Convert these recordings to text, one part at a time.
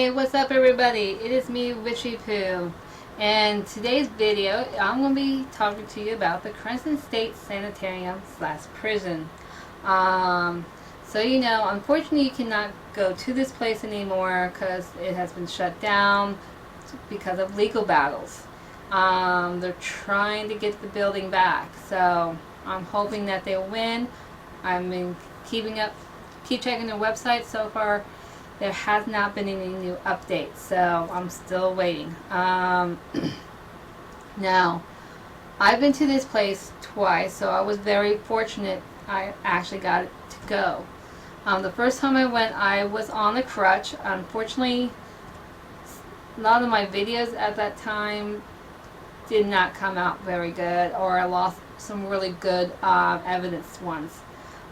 Hey, what's up everybody? It is me, Witchy Poo. And today's video, I'm going to be talking to you about the Cresson State Sanitarium / prison. Unfortunately you cannot go to this place anymore because it has been shut down because of legal battles. They're trying to get the building back, so I'm hoping that they'll win. I've been keep checking their website. So far there has not been any new updates, so I'm still waiting. Now, I've been to this place twice, so I was very fortunate I actually got to go. The first time I went, I was on a crutch. Unfortunately, a lot of my videos at that time did not come out very good, or I lost some really good evidence ones.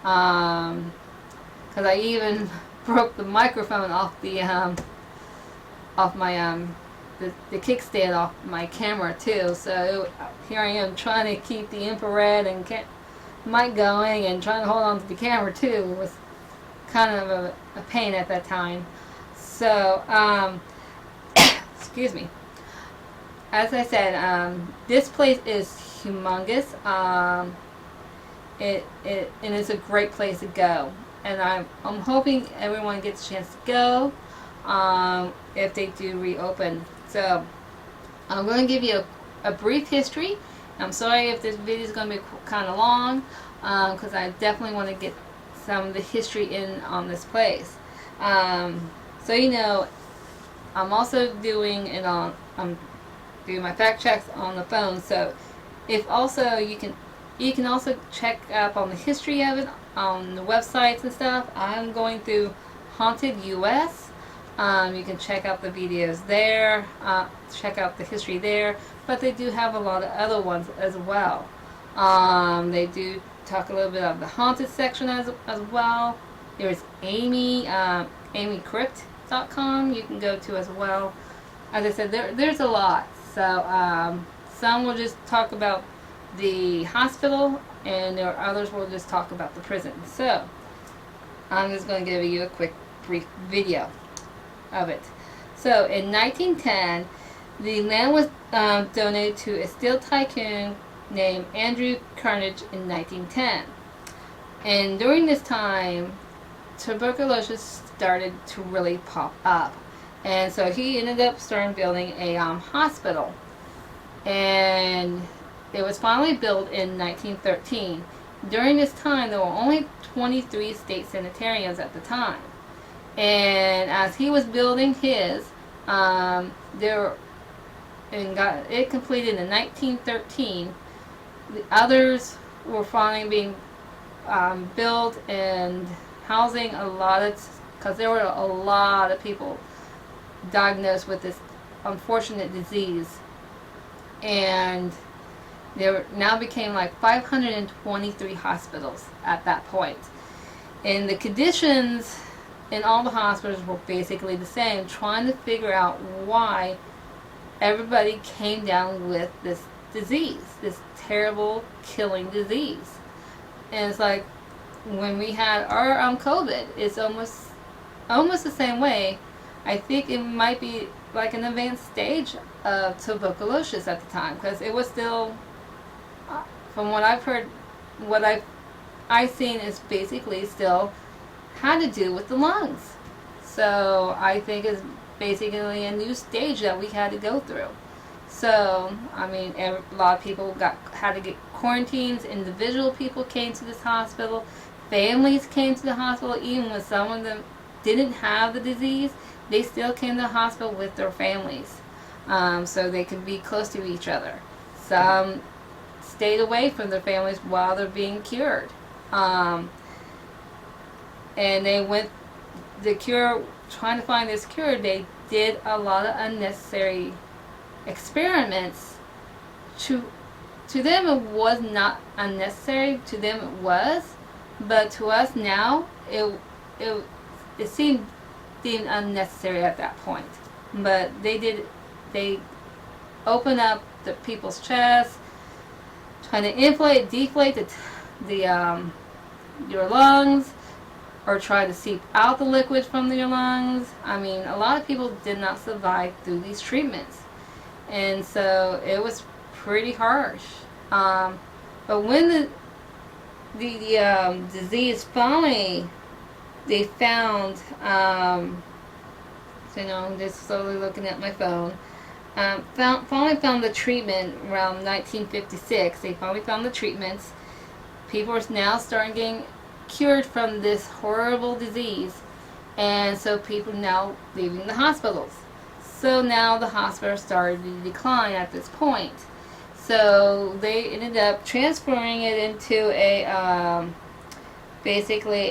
Because I even broke the microphone off the kickstand off my camera too. So here I am trying to keep the infrared and mic going and trying to hold on to the camera too. It was kind of a pain at that time. So excuse me. As I said, this place is humongous. And it's a great place to go. And I'm hoping everyone gets a chance to go if they do reopen. So I'm going to give you a brief history. I'm sorry if this video is going to be kind of long, because I definitely want to get some of the history in on this place. I'm also doing it on doing my fact checks on the phone. So if also you can also check up on the history of it on the websites and stuff. I'm going through Haunted US. You can check out the videos there, check out the history there, but they do have a lot of other ones as well. They do talk a little bit of the haunted section as well. There's amycrypt.com you can go to as well. As I said, there's a lot. So some will just talk about the hospital, and there are others will just talk about the prison. So I'm just going to give you a quick brief video of it. So in 1910, the land was donated to a steel tycoon named Andrew Carnegie in 1910. And during this time, tuberculosis started to really pop up. And so he ended up starting building a hospital. And it was finally built in 1913. During this time, there were only 23 state sanitariums at the time. And as he was building his, got it completed in 1913. The others were finally being built and housing a lot of, because there were a lot of people diagnosed with this unfortunate disease. And there now became like 523 hospitals at that point. And the conditions in all the hospitals were basically the same, trying to figure out why everybody came down with this disease, this terrible killing disease. And it's like when we had our COVID, it's almost the same way. I think it might be like an advanced stage of tuberculosis at the time, because it was still, from what I've heard, what I've seen is basically still had to do with the lungs. So I think it's basically a new stage that we had to go through. So I mean, a lot of people had to get quarantines. Individual people came to this hospital. Families came to the hospital. Even when some of them didn't have the disease, they still came to the hospital with their families, so they could be close to each other. Some stayed away from their families while they're being cured. And they went the cure, trying to find this cure. They did a lot of unnecessary experiments. To them it was not unnecessary. To them it was, but to us now it seemed deemed unnecessary at that point. But they opened up the people's chests, trying to deflate your lungs, or try to seep out the liquid from their lungs. I mean, a lot of people did not survive through these treatments. And so it was pretty harsh. But when the disease finally, they found, so I'm just slowly looking at my phone, finally found the treatment around 1956. They finally found the treatments. People are now starting getting cured from this horrible disease, and so people now leaving the hospitals. So now the hospital started to decline at this point. So they ended up transferring it into a basically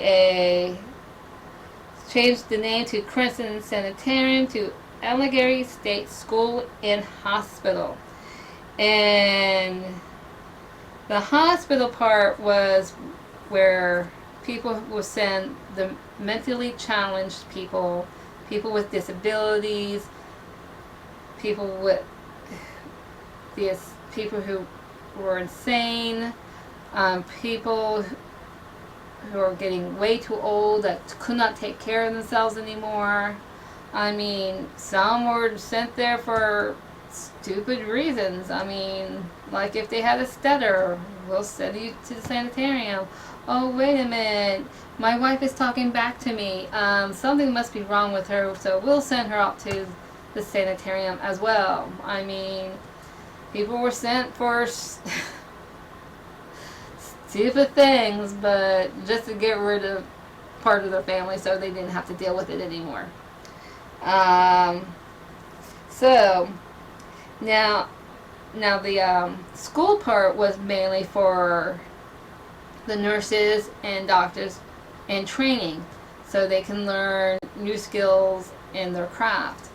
changed the name to Cresson Sanatorium to Allegheny State School and Hospital. And the hospital part was where people would send the mentally challenged people, people with disabilities, people with these people who were insane, people who are getting way too old that could not take care of themselves anymore. I mean, some were sent there for stupid reasons. I mean, like if they had a stutter, we'll send you to the sanitarium. Oh, wait a minute, my wife is talking back to me. Something must be wrong with her, so we'll send her out to the sanitarium as well. I mean, people were sent for stupid things, but just to get rid of part of their family so they didn't have to deal with it anymore. So now the school part was mainly for the nurses and doctors and training, so they can learn new skills in their craft.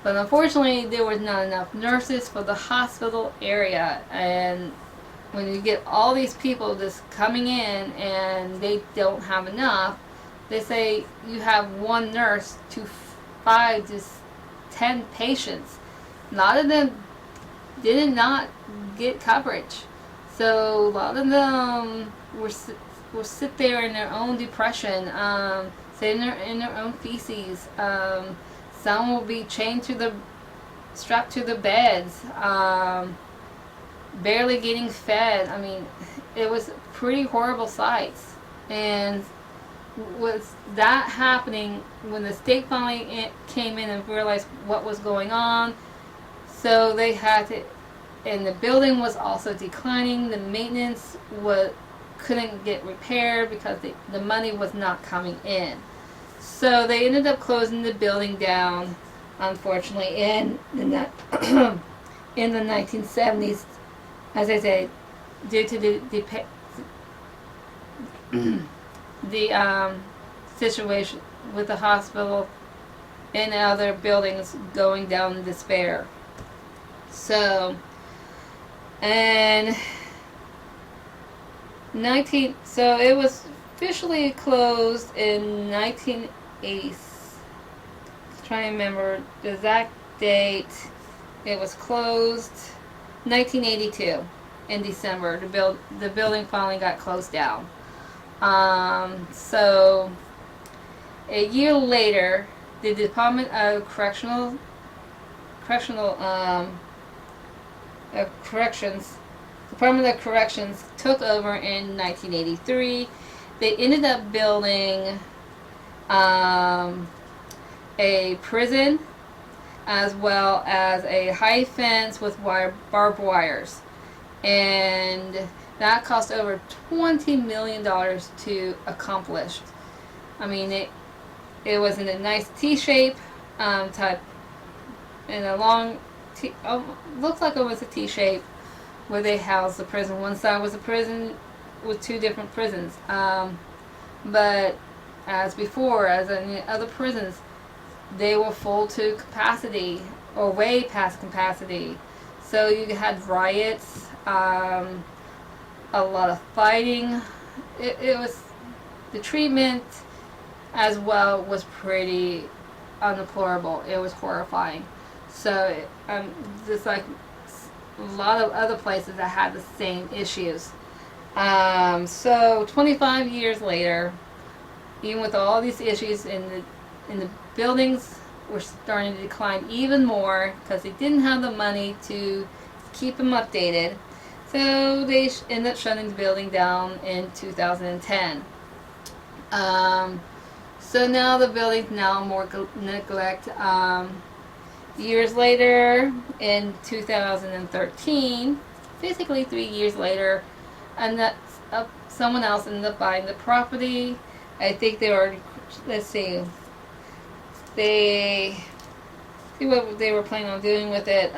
But unfortunately, there was not enough nurses for the hospital area, and when you get all these people just coming in and they don't have enough, they say you have one nurse to 5 to 10 patients. A lot of them did not get coverage, so a lot of them will sit there in their own depression, sit in their own feces. Some will be strapped to the beds, barely getting fed. I mean, it was pretty horrible sights. And was that happening when the state finally came in and realized what was going on? So they had to, and the building was also declining. The maintenance couldn't get repaired because the money was not coming in. So they ended up closing the building down, unfortunately, in the 1970s. As I say, due to the situation with the hospital and other buildings going down in despair. So, and so it was officially closed in 1980. Try and remember the exact date. It was closed 1982 in December. The building finally got closed down. So a year later, the Department of Corrections Department of Corrections took over in 1983. They ended up building a prison as well as a high fence with barbed wires. And that cost over $20 million to accomplish. I mean, it was in a nice T-shape type, in a long looked like it was a T-shape where they housed the prison. One side was a prison with 2 different prisons. But as before, as in the other prisons, they were full to capacity or way past capacity. So you had riots, a lot of fighting. It was, the treatment as well was pretty undeplorable. It was horrifying. So just like a lot of other places that had the same issues. So 25 years later, even with all these issues in the buildings were starting to decline even more because they didn't have the money to keep them updated. So they ended up shutting the building down in 2010. So now the building's now more neglect. Years later, in 2013, basically 3 years later, and that someone else ended up buying the property. I think they were, let's see, they see what they were planning on doing with it.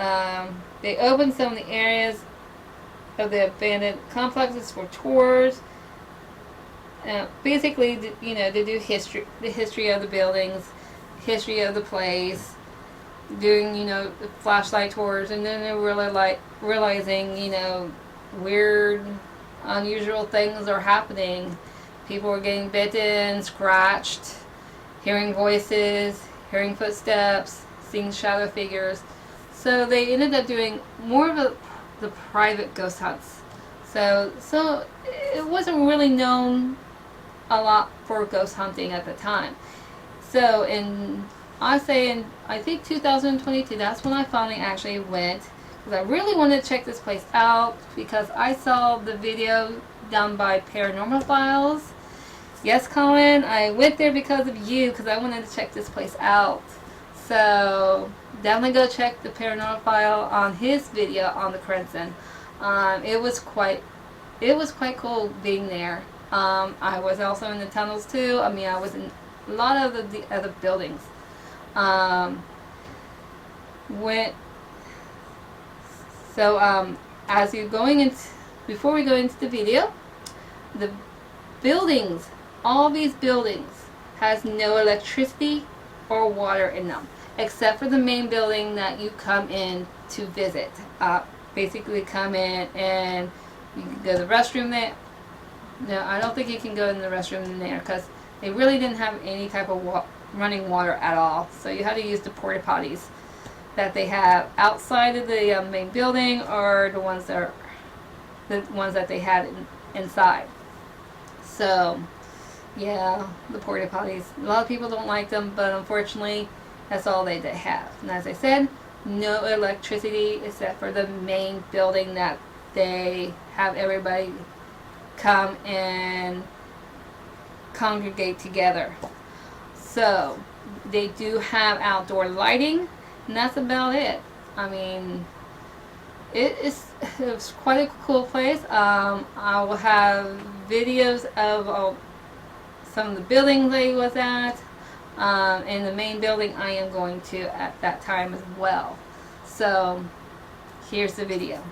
They opened some of the areas of the abandoned complexes for tours. Basically, you know, to do the history of the buildings, history of the place, doing, you know, flashlight tours, and then they're really like realizing, you know, weird, unusual things are happening. People were getting bitten, scratched, hearing voices, hearing footsteps, seeing shadow figures. So they ended up doing more of the private ghost hunts. So it wasn't really known a lot for ghost hunting at the time. So I think 2022, that's when I finally actually went, because I really wanted to check this place out, because I saw the video done by Paranormal Files. Yes, Colin, I went there because of you, because I wanted to check this place out. So definitely go check the Paranormal File on his video on the Cresson. It was quite cool being there. I was also in the tunnels too. I mean, I was in a lot of the other buildings. As you're going into, before we go into the video, the buildings, all these buildings has no electricity or water in them, except for the main building that you come in to visit. Basically come in and you can go to the restroom there. No, I don't think you can go in the restroom in there, because they really didn't have any type of running water at all. So you had to use the porta potties that they have outside of the main building, or the ones that they had inside. So yeah, the porta potties. A lot of people don't like them, but unfortunately, that's all they have. And as I said, no electricity except for the main building that they have everybody come and congregate together. So they do have outdoor lighting, and that's about it. I mean, it's quite a cool place. I will have videos of some of the buildings I was at, and the main building I am going to at that time as well. So here's the video.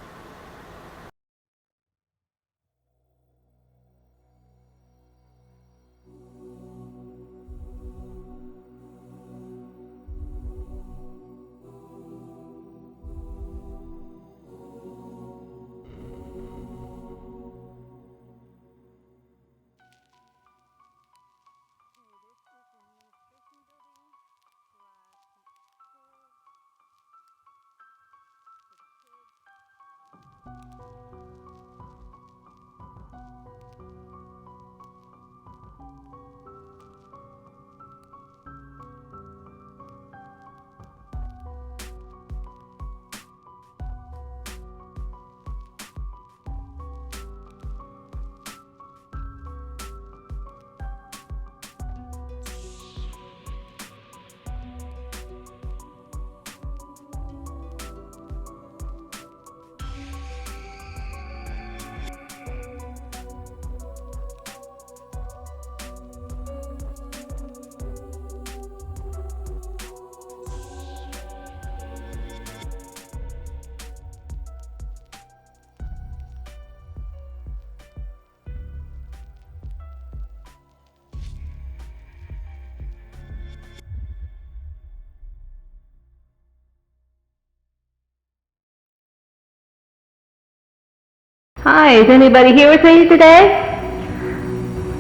Hi, is anybody here with me today?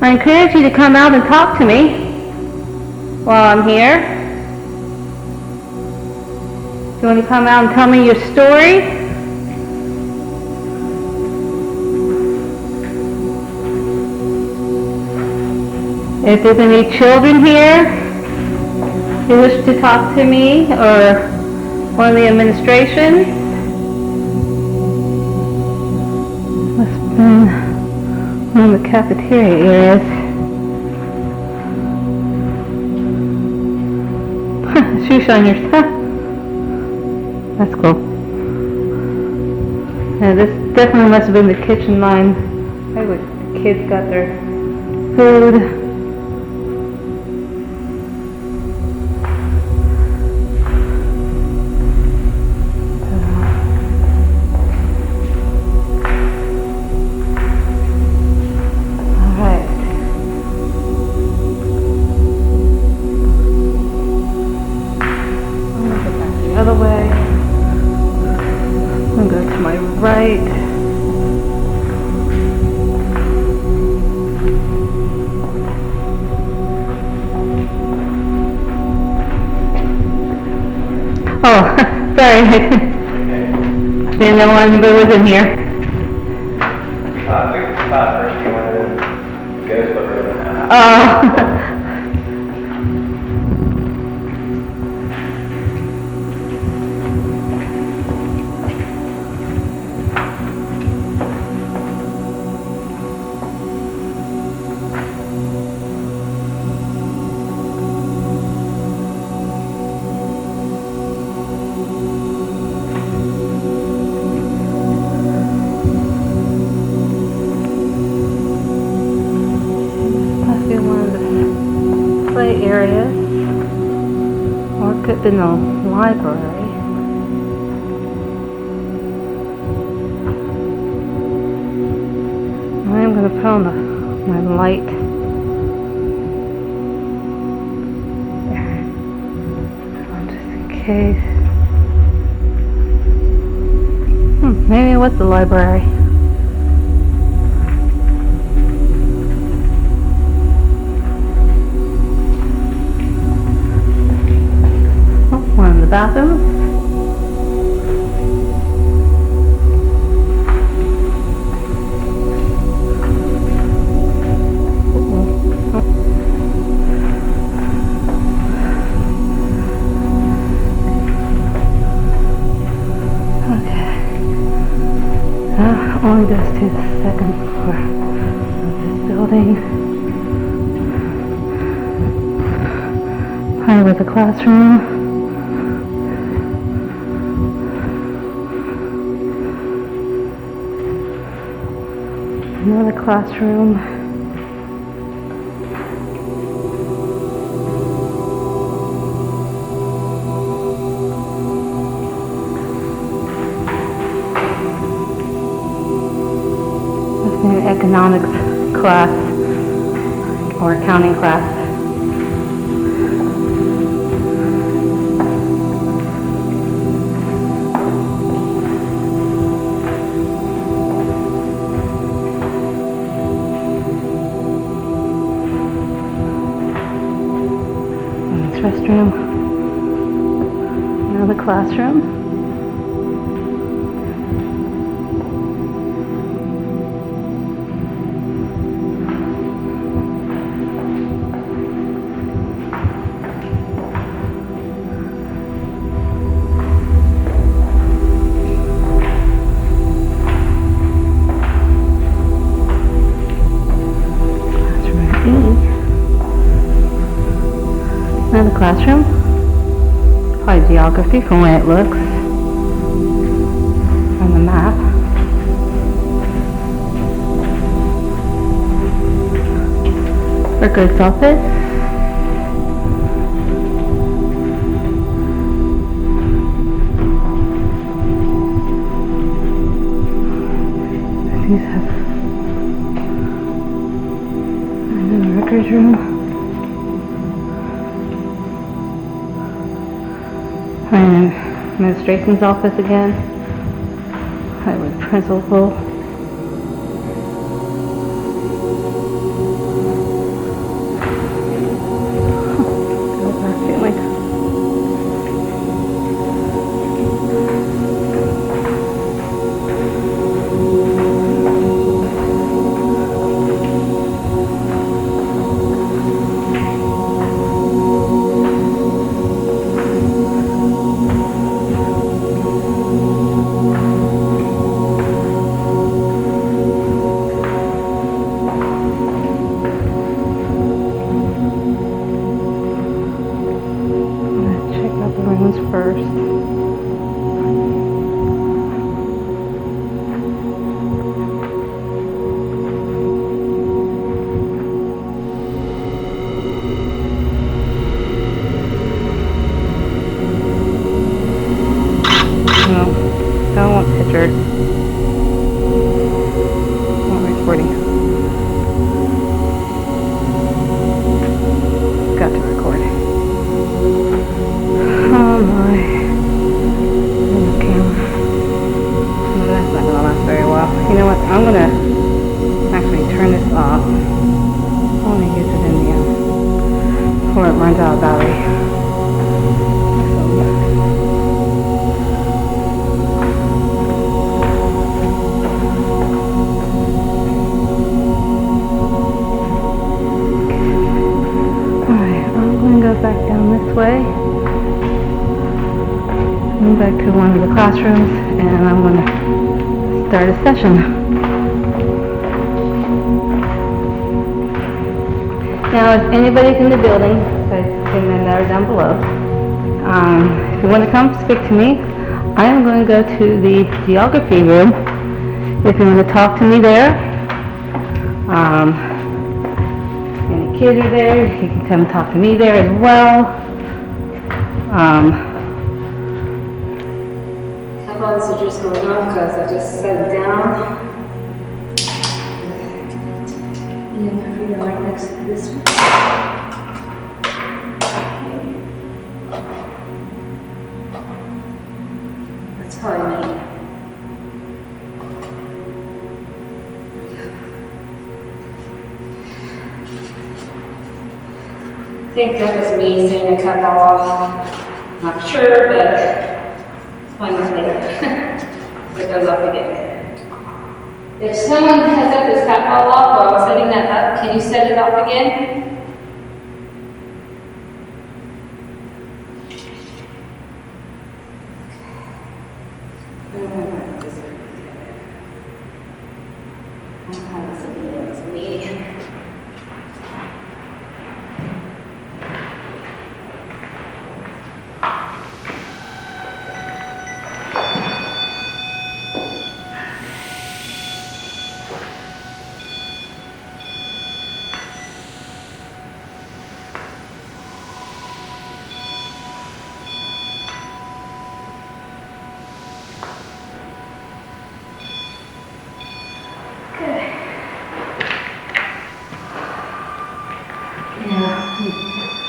I encourage you to come out and talk to me while I'm here. Do you want to come out and tell me your story? If there's any children here who wish to talk to me or one of the administration, must have been one of the cafeteria areas. Shoe shiners, huh? That's cool. Yeah, this definitely must have been the kitchen line. Right where the kids got their food. Other way. I'm going to go to my right. Oh, sorry. Didn't know anybody was in here. First, you wanted to go to Oh. Areas, or it could have been the library. I'm going to put on my light there, just in case. Maybe it was the library. The bathroom. Okay. Only goes to the second floor of this building. Here with the classroom. Another classroom. This is an economics class or accounting class. Restroom, another classroom. Another classroom. Probably geography from the way it looks on the map. For goods office. These have another records room. And administration's office again. Hi, with principal. before it runs out of battery. Alright, I'm going to go back down this way. I'm back to one of the classrooms and I'm going to start a session. Now, if anybody's in the building, I think they're down below, if you want to come speak to me, I am going to go to the geography room. If you want to talk to me there, any kids are there, you can come talk to me there as well. Headphones are just going on because I just set it down. My feet are right next to this one. That's probably me. I think that was me saying a cut off. Not sure, but it's fine with me. It goes up again. If someone has set this cat ball off while I was setting that up, can you set it off again?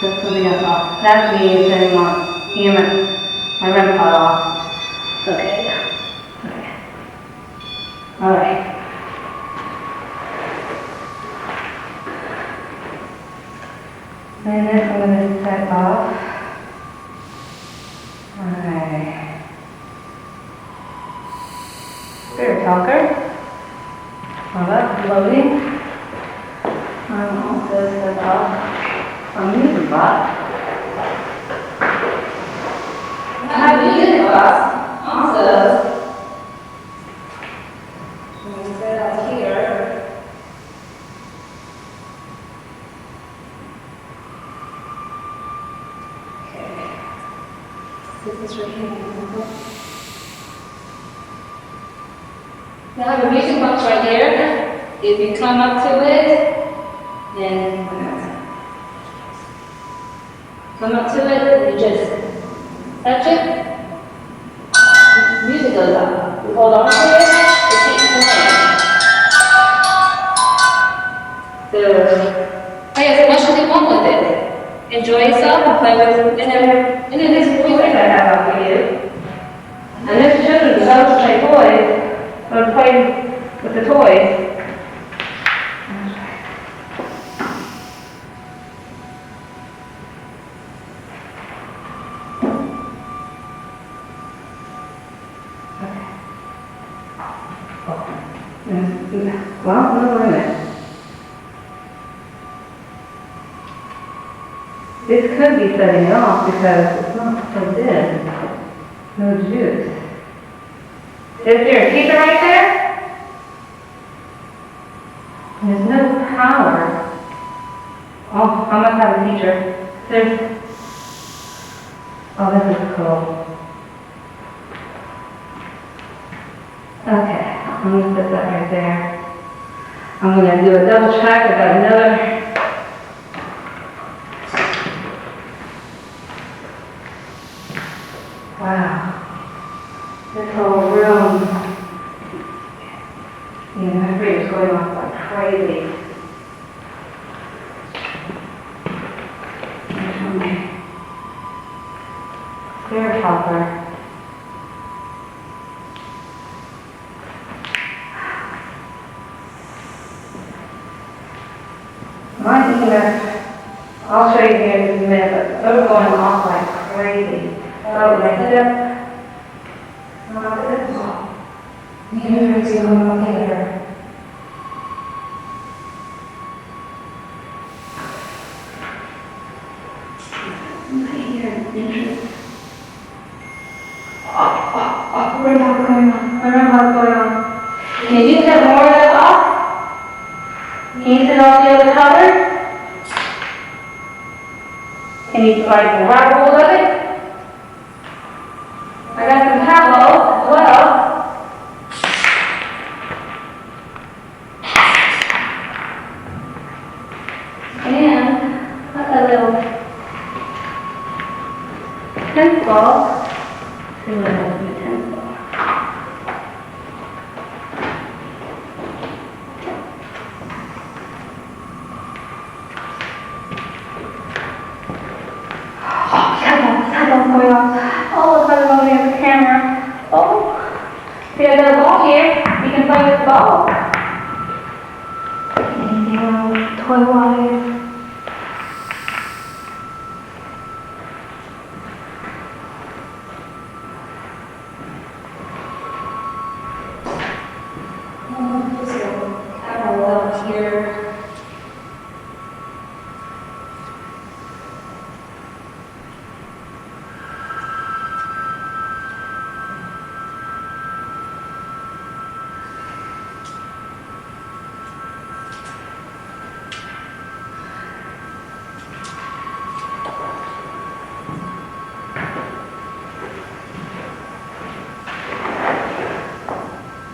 That's something else off. That's me setting off my REM pod off. Okay. Alright. And this I'm going to set off. Alright. Spirit talker. Well, that's loading. I'm also set off. I'm using bot. I have using bot. Also, I'm going to set out here. Okay. Set this right here. Now I have a music box right here. If you come up to it, then come up to it, you just touch it, music goes up. You hold on to it, it keeps playing. So, I guess what should you want with it? Enjoy yourself and play with it. And then there's toys I have out for you. And there's children who love to play toys, or play with the toys. Well, no limit. This could be setting it off because it's not plugged in. No juice. Is there a teacher right there? There's no power. Oh, I must have a teacher. Oh, this is cool. Okay, I'm going to put that right there. I'm going to do a double check. I've got another. Wow. This whole room. My brain is going off like crazy. Spirit helper. I'll show you here in a minute, but those are going off like crazy. Oh, my goodness. Here's going on here. Where's that going on? I don't know what's going on. Can you set more of that off? Can you set off the other color? Can you like grab hold of it? I got some tallow as well. And a little tennis ball. See what I have in the tennis ball. What's going on? Oh, look, I'm over the camera. Oh, see, I got a ball here. You can play with the ball. Anything else? Toy-wise?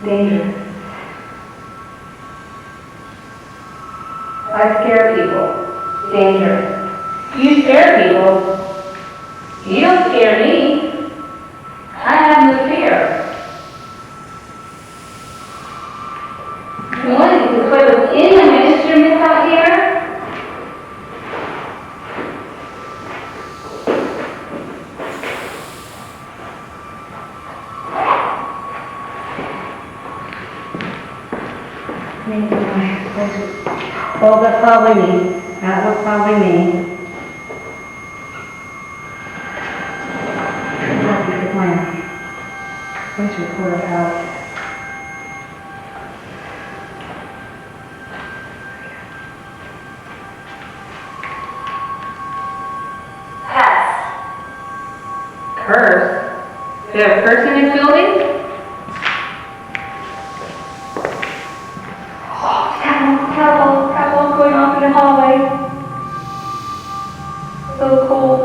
Danger. I scare people. Danger. You scare people. You don't scare me. I have no fear. You want to play with any instruments out here? Oh, that's probably me. That was probably me. Get my voice recorder out. Pass. Curse? Is there a curse in this building? Catwalk going off in the hallway. So cool.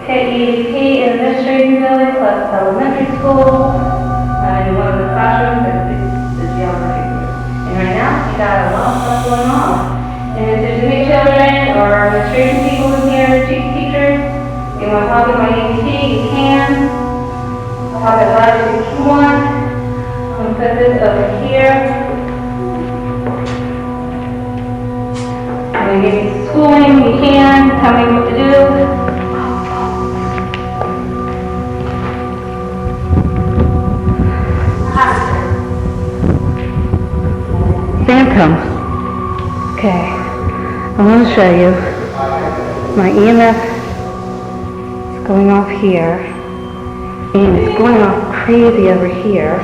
KEDP administration building plus elementary school. And one of the classrooms is the geography group. And right now, you got a lot of stuff going on. And if there's any children or administration people in here, teachers, you want to talk to my EDT, you can. Talk as loud as you want. I'm going to put this over here. I'm going to give you schooling, you can. Tell me what to do. Phantom. Okay. I want to show you my EMF is going off here. And it's going off crazy over here.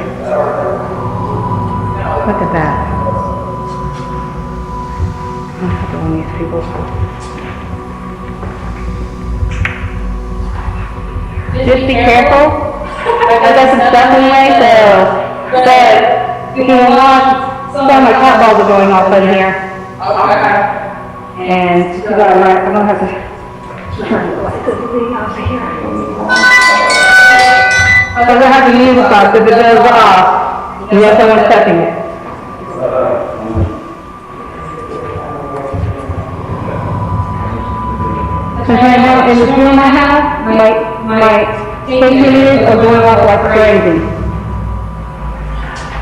Look at that. I have to warn these people. Just be careful. I got some stuff in my so but you can watch some of my cat balls are going off in here. Okay. And you gotta run, I'm gonna have to turn the lights over here. I'm gonna have to use the stuff if it goes off. You have someone touching it. Because right now in this room I have, my stationaries are going off like crazy.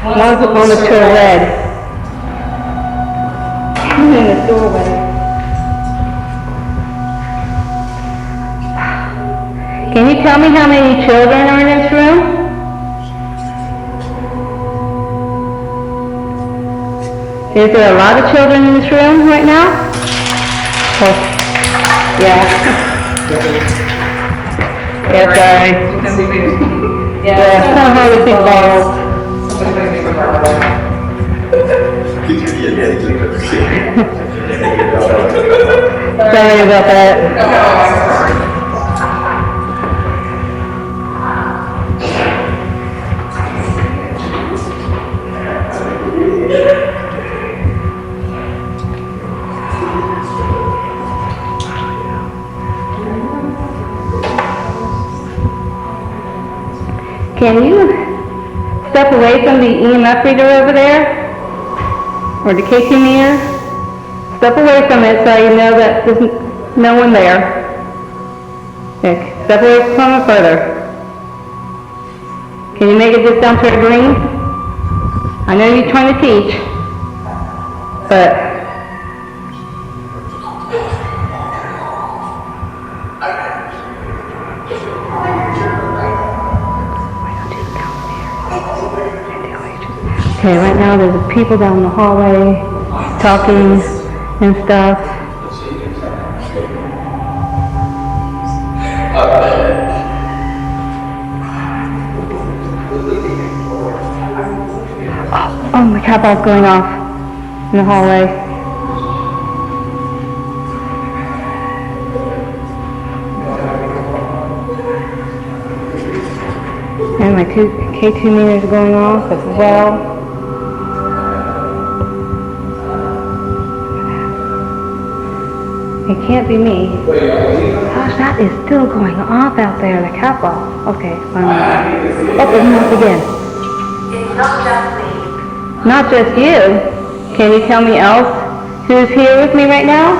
One's on the turn red. In the doorway. Can you tell me how many children are in this room? Is there a lot of children in this room right now? Yeah. Yeah, sorry. Yeah, somehow it's involved. Sorry about that. Can you step away from the EMF reader over there? Or the K2 meter? Step away from it so you know that there's no one there. Okay, step away from it further. Can you make it just down to a green? I know you're trying to teach, but okay, right now there's people down the hallway talking and stuff. Oh, my cat ball's going off in the hallway. And my K2 meters are going off as well. It can't be me. Gosh, that is still going off out there, the cat ball. Okay, finally. Oh, it's off again. It's not just me. Not just you. Can you tell me else who's here with me right now?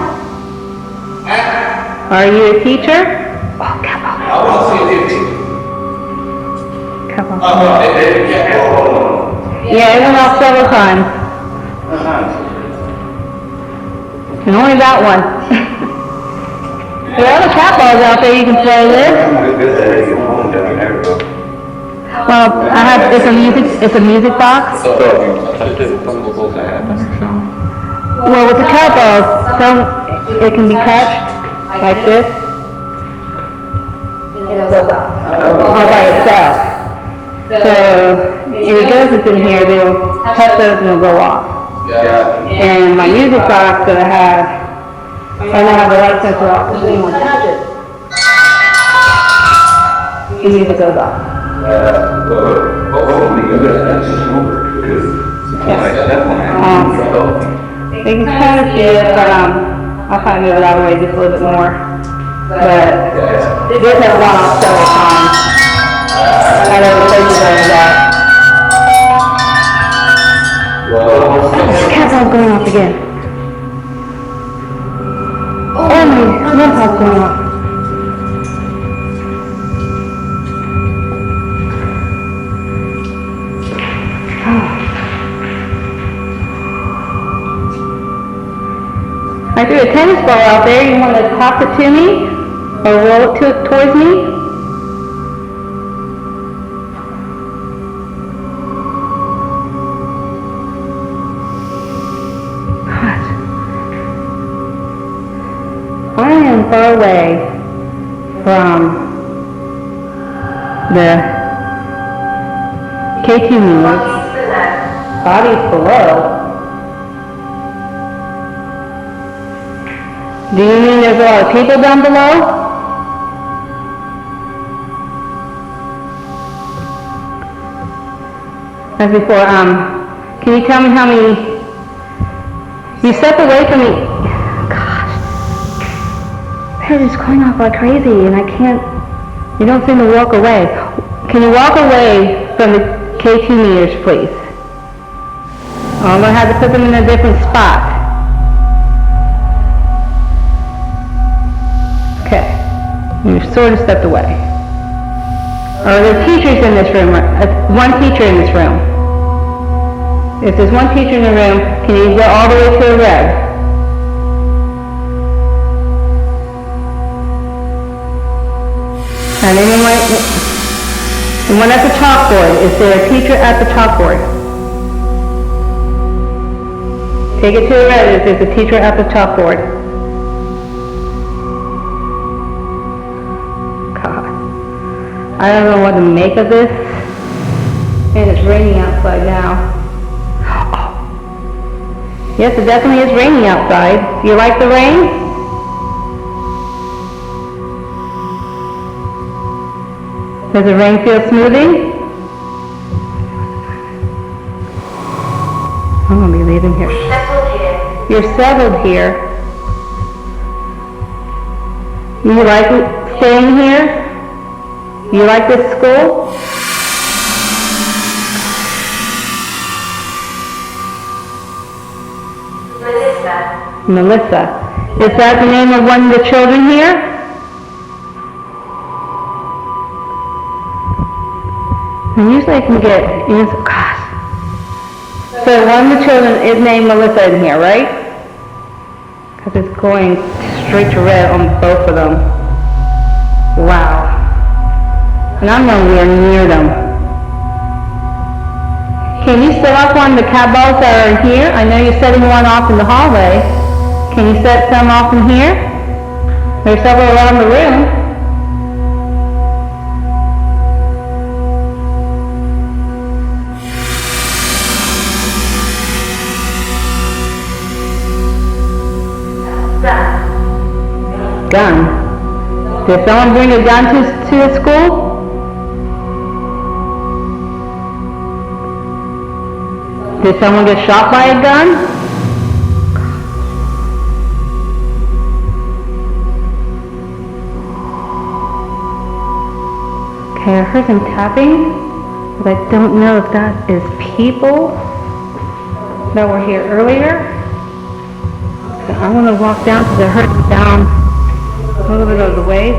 Are you a teacher? Oh, cat ball. I want to see a teacher. Cat ball. Yeah. Yeah, it went off several times. And only that one. There are other cat balls out there you can play with. Well, I have, it's a music box. So if you touch it, something will happen or something? Well, with the cat balls, it can be touched like this. All by itself. So, if it goes in here, they'll touch those and they'll go off. Yeah. And my music box that I have, I don't have the light sensor off, because anyone touches, the music goes off. Hopefully you got that over, because They can kind of see it, but I'll kind of move it out of the way just a little bit more. But it does have gone off several times. I know the places I was at. Cat ball's going off again. Oh, my laptop's going off. I threw a tennis ball out there. You want to toss it to me? Or roll it towards me? Gosh. I am far away from the K2 meters. Bodies below. Do you mean there's a lot of people down below? As before, can you tell me how many, you step away from me, gosh, they're just going off like crazy and I can't, you don't seem to walk away. Can you walk away from the K2 meters, please? I'm going to have to put them in a different spot. Okay, you sort of stepped away. Are there teachers in this room? One teacher in this room. If there's one teacher in the room, can you go all the way to the red? And anyone, the one at the chalkboard, is there a teacher at the chalkboard? Take it to the red if there's a teacher at the chalkboard. I don't know what to make of this. And it's raining outside now. Yes, it definitely is raining outside. Do you like the rain? Does the rain feel smoothing? I'm gonna be leaving here. Settled here. You're settled here. You like staying here? You like this school? Melissa. Melissa. Is that the name of one of the children here? And usually I can get answers. Gosh. So one of the children is named Melissa in here, right? Because it's going straight to red on both of them. Wow. And I'm nowhere near them. Can you set up one of the cat balls that are in here? I know you're setting one off in the hallway. Can you set some off in here? There's several around the room. Gun. Did someone bring a gun to the school? Did someone get shot by a gun? Okay, I heard some tapping, but I don't know if that is people that were here earlier. So I want to walk down because I heard them down a little bit of the way.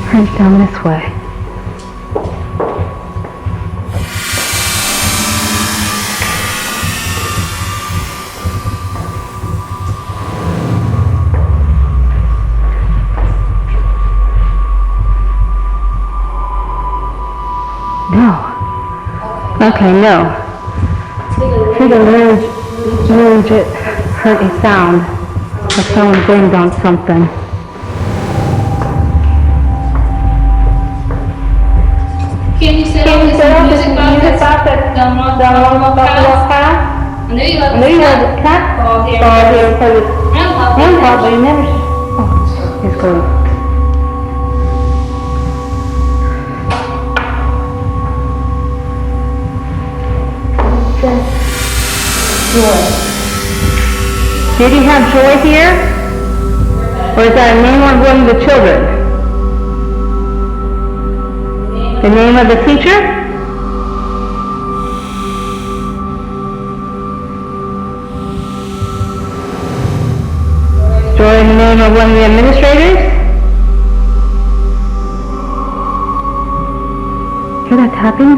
Heard it down this way. No. Okay, no. Through the legit heard a sound of someone banged on something. Can you set up this music box that's down on the path? I know you love the cat ball here. for the grandpa, but he never. Oh, he's going. Joy. Did he have Joy here? Or is that a name of one of the children? The name of the teacher? Joy in the name of one of the administrators? Hear that tapping?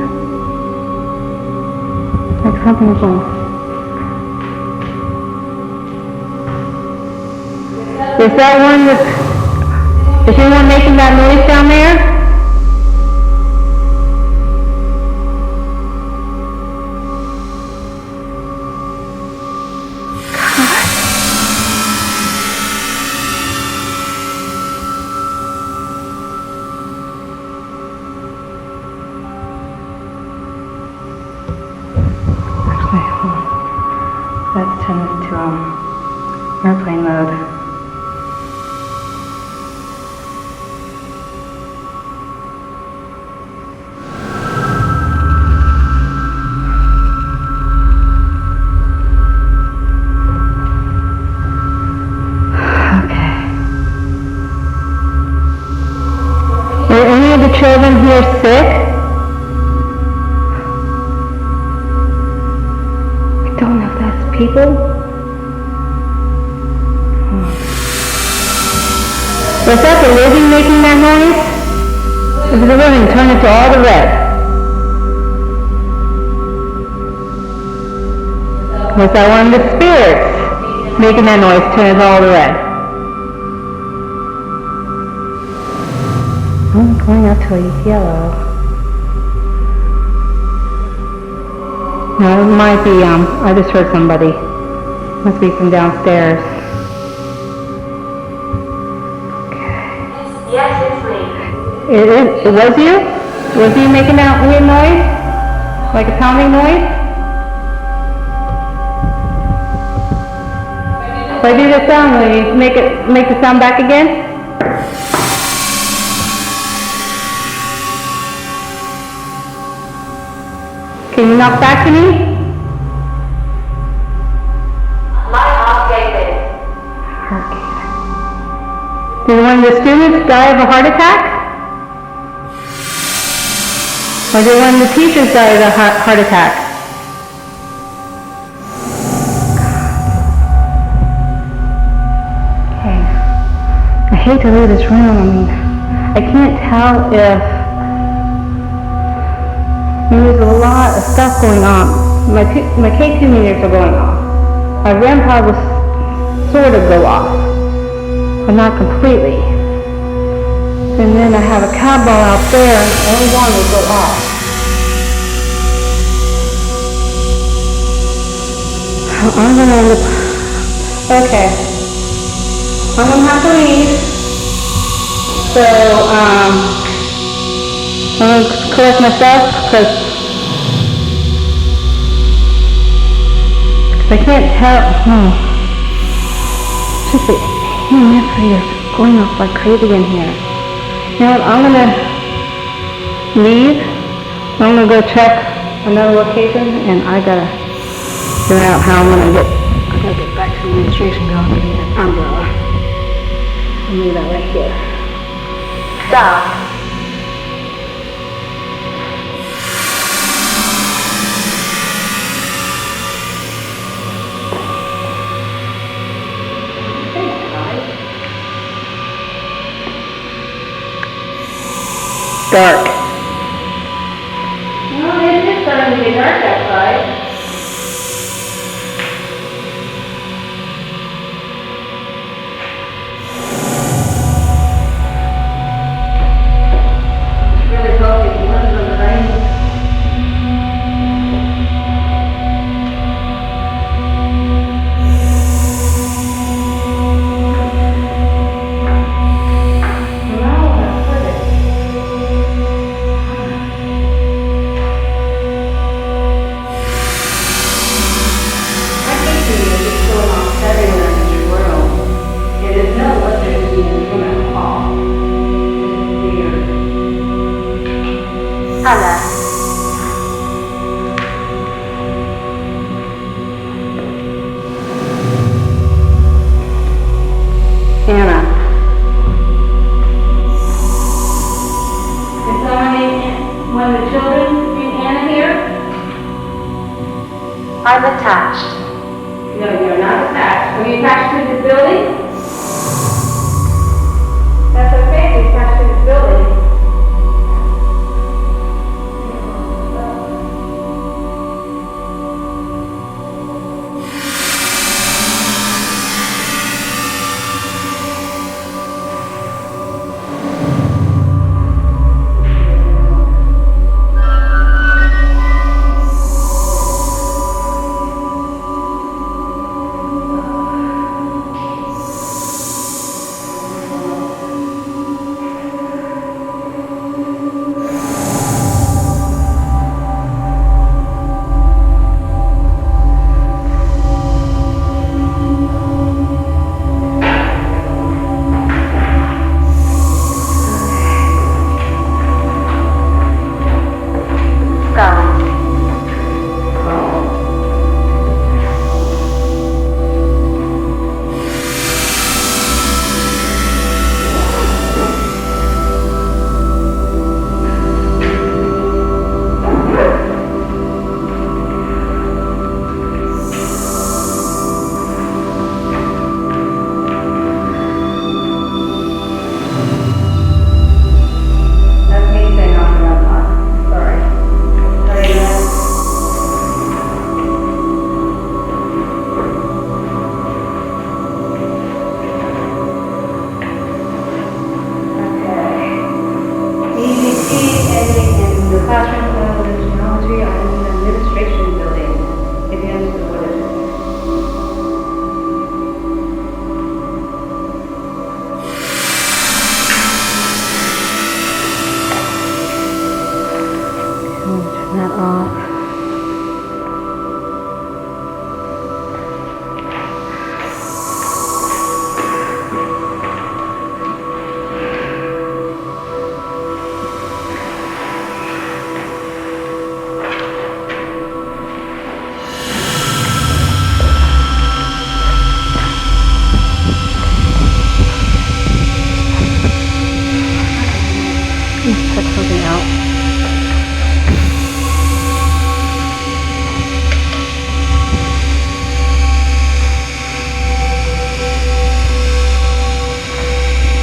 Like something's going. Is that one is anyone making that noise down there? Actually, hold on. Let's turn it to airplane mode. Children here sick? I don't know if that's people. Was that the living making that noise? If the living, turn it to all the red. Was that one of the spirits making that noise, turn it to all the red? I'm going up to a yellow. No, it might be, I just heard somebody. Must be from downstairs. Okay. It was you? Was you making that weird noise? Like a pounding noise? If I do the sound, will you make the sound back again? Can you knock back to me? My heart gave in. Did one of the students die of a heart attack? Or did one of the teachers die of a heart attack? Okay. I hate to leave this room. I mean, I can't tell if there's a lot of stuff going on. My K2 meters are going off. My REM pod will sort of go off, but not completely. And then I have a cab ball out there, and only one will go off. I'm gonna okay. I'm gonna have to leave. So, I'm gonna collect myself, because I can't tell. Just the EMF is going off like crazy in here. You know what, I'm gonna leave. I'm gonna go check another location, and I gotta figure out how I gotta get back to the administration building and get an umbrella. I'll leave that right here. Stop. Dark. Well, it is starting to get dark outside. Really hope it wasn't going to rain. Hannah. Anna. Is someone, one of the children in Anna here? I'm attached. No, you're not attached. Are you attached to this building? That's okay, you're attached to this building.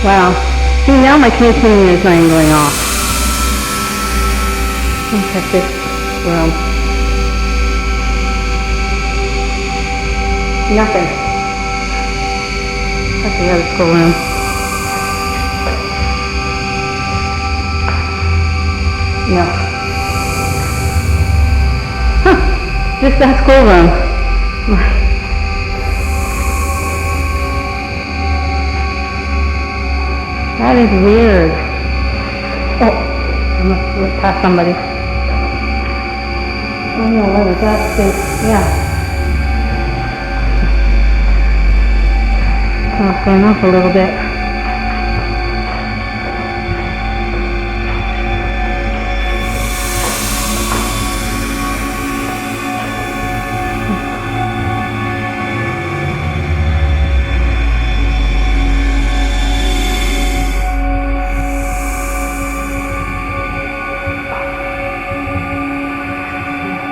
Wow. See, now my canteen is not even going off. Let's check this room. Nothing. That's the other schoolroom. No. Huh. Just that schoolroom. That is weird. Oh, I must look past somebody. Oh no, what was that thing? Yeah. Oh, it's going off a little bit.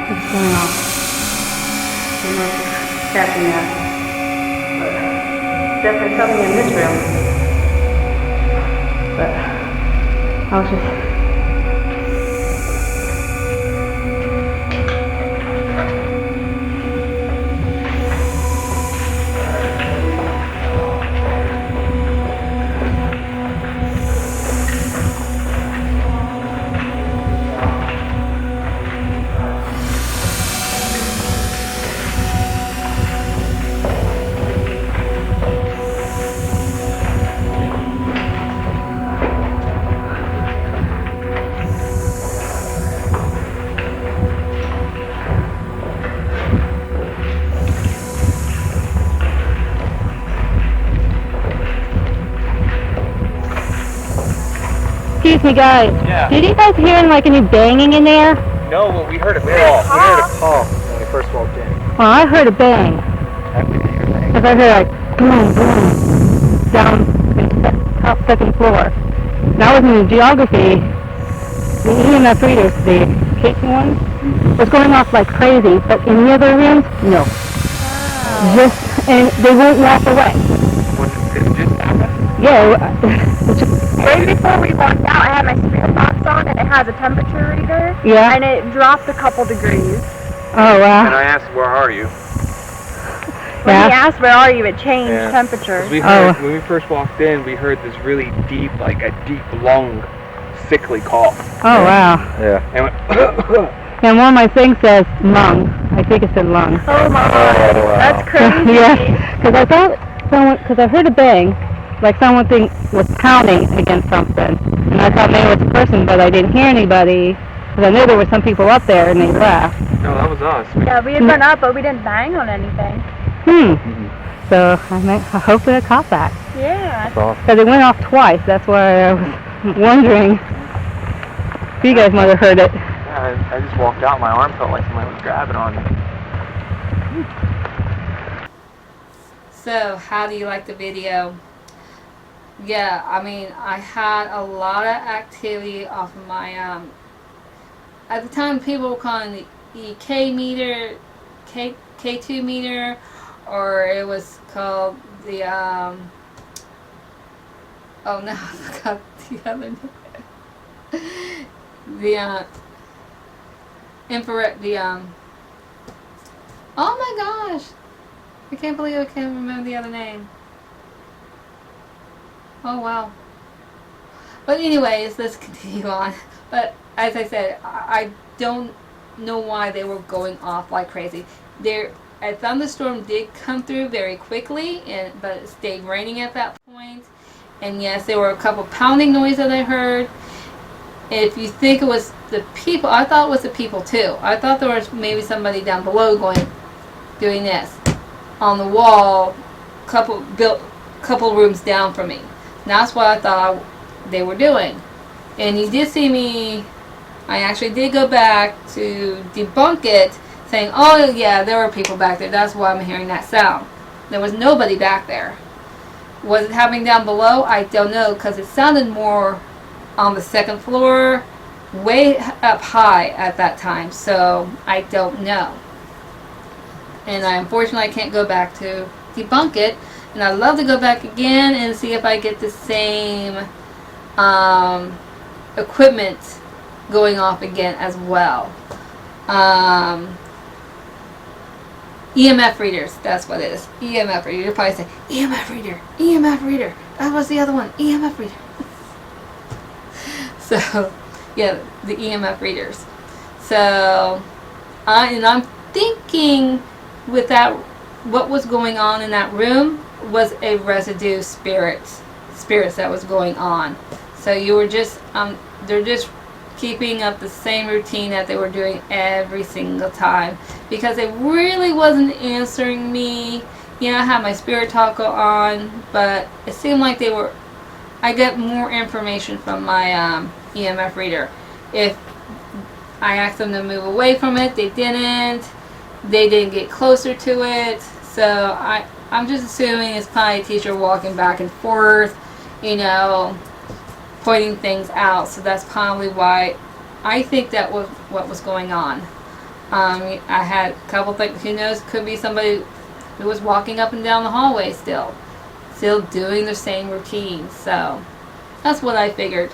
What's going on? I'm not catching that. But definitely something in this room. But I was just... Excuse me, guys. Yeah. Did you guys hear like any banging in there? No, well, we heard a call. We heard a call when we first walked in. Well, I heard a bang. Because I heard like boom, boom, down in the top second floor. And I was in the geography. The EMF readers, the Casey one, was going off like crazy. But in the other rooms, no. Just, and they won't walk away. Did it just happen? Yeah. Right before we walked out, I had my spirit box on, and it has a temperature reader. Yeah. And it dropped a couple degrees. Oh, wow. And I asked, where are you? When Yeah. he asked, where are you, it changed Yeah. temperature. 'Cause we heard, when we first walked in, we heard this really deep, like a deep, long, sickly cough. Oh, wow. Yeah. And went, And one of my things says lung. I think it said lung. Oh my god, wow. that's crazy. Yeah, because I thought someone, because I heard a bang, like someone was pounding against something. And I thought maybe it was a person, but I didn't hear anybody. Because I knew there were some people up there and they left. no, that was us. Yeah, we had run up, but we didn't bang on anything. So I hopefully I caught that. Yeah. Because it went off twice. That's why I was wondering if you guys might have heard it. Yeah, I just walked out. My arm felt like somebody was grabbing on me. So, how do you like the video? Yeah, I mean, I had a lot of activity off of my, at the time people were calling the K meter, K2 meter, or it was called the, oh no, I forgot the other name. The, infrared, the, oh my gosh! I can't believe I can't remember the other name. Oh wow. But anyways, let's continue on. But as I said, I don't know why they were going off like crazy. A thunderstorm did come through very quickly, but it stayed raining at that point. And yes, there were a couple pounding noises that I heard. If you think it was the people, I thought it was the people too. I thought there was maybe somebody down below doing this on the wall, couple rooms down from me. And that's what I thought they were doing. And you did see me, I actually did go back to debunk it, saying, oh yeah, there were people back there. That's why I'm hearing that sound. There was nobody back there. Was it happening down below? I don't know, because it sounded more on the second floor, way up high at that time. So I don't know. And unfortunately I can't go back to debunk it. And I'd love to go back again and see if I get the same equipment going off again as well. EMF readers, that's what it is. EMF reader. You'll probably say, EMF reader, EMF reader. That was the other one, EMF reader. So, yeah, the EMF readers. So, I'm thinking with that, what was going on in that room was a residue spirits that was going on. So you were just, they're just keeping up the same routine that they were doing every single time, because they really wasn't answering me. Yeah, I had my spirit talker on, but it seemed like they were, I get more information from my EMF reader. If I asked them to move away from it, they didn't get closer to it. So I'm just assuming it's probably a teacher walking back and forth, you know, pointing things out. So that's probably why I think that was what was going on. I had a couple things, who knows, could be somebody who was walking up and down the hallway still doing the same routine. So that's what I figured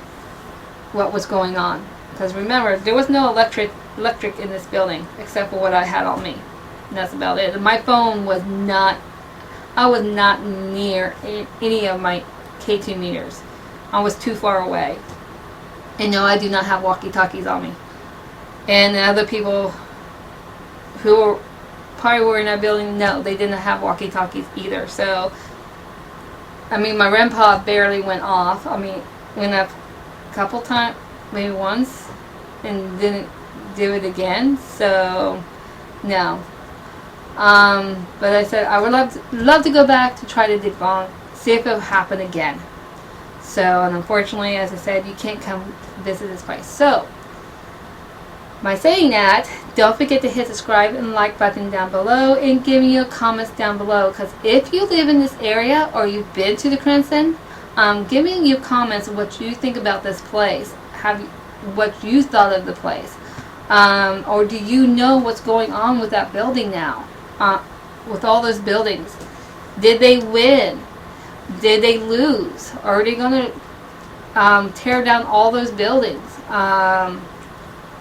what was going on. Because remember, there was no electric in this building except for what I had on me. And that's about it. And my phone was not, I was not near any of my K2 meters. I was too far away. And no, I do not have walkie-talkies on me. And the other people who probably were in that building, no, they didn't have walkie-talkies either. So, I mean, my REM pod barely went off. I mean, went up a couple times, maybe once, and didn't do it again. So, no. But I said I would love to go back to try to debunk, see if it will happen again. So, and unfortunately, as I said, you can't come visit this place. So, by saying that, don't forget to hit subscribe and like button down below, and give me your comments down below. Because if you live in this area or you've been to the Cresson, give me your comments of what you think about this place. What you thought of the place, or do you know what's going on with that building now? With all those buildings, did they win? Did they lose? Are they going to tear down all those buildings?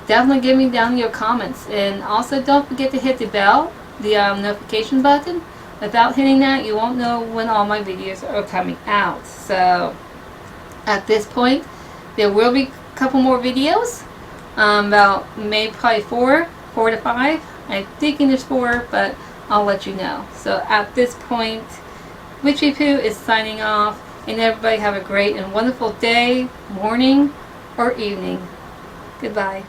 Definitely give me down your comments. And also don't forget to hit the bell, the notification button. Without hitting that, you won't know when all my videos are coming out. So at this point, there will be a couple more videos. About maybe probably 4 to 5. I'm thinking there's 4, but I'll let you know. So at this point, Witchy Poo is signing off, and everybody have a great and wonderful day, morning, or evening. Goodbye.